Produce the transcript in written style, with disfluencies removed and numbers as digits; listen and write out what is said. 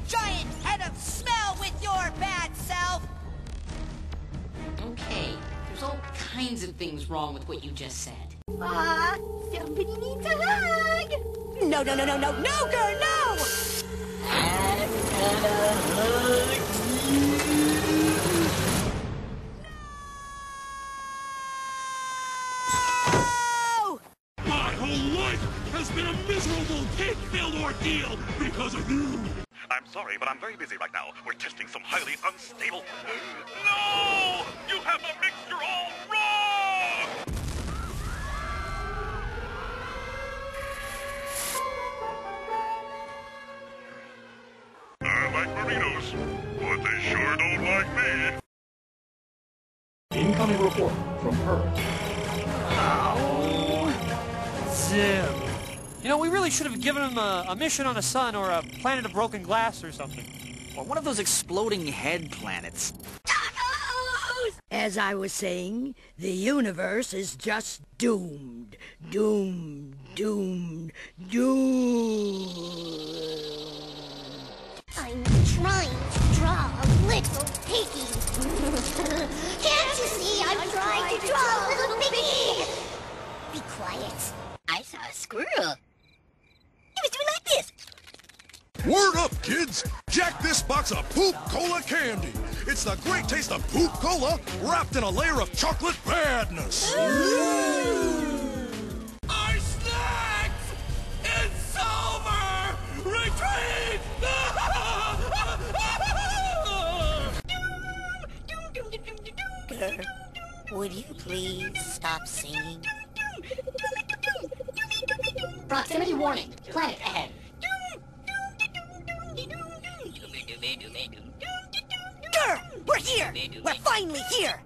giant head of smell with your bad self! Okay, there's all kinds of things wrong with what you just said. Somebody needs a hug! No, no, no, no, no, no, girl, no! I'm gonna hug you! My whole life has been a miserable, hate-filled ordeal because of you! I'm sorry, but I'm very busy right now. We're testing some highly unstable... No! You have the mixture all wrong! I like burritos, but they sure don't like me. Incoming report from Earth. Zim. You know, we really should have given him a mission on the sun or a planet of broken glass or something. Or one of those exploding head planets. As I was saying, the universe is just doomed. Doomed, doomed, doomed. I'm trying to draw a little piggy. Can't you see I'm trying to draw a little piggy? Be quiet. I saw a squirrel. He was doing like this. Word up, kids! Jack this box of Poop Cola candy. It's the great taste of Poop Cola wrapped in a layer of chocolate badness. Our snacks! It's over! Retreat! Would you please stop singing? Proximity warning. Planet ahead. Grr! We're here! We're finally here!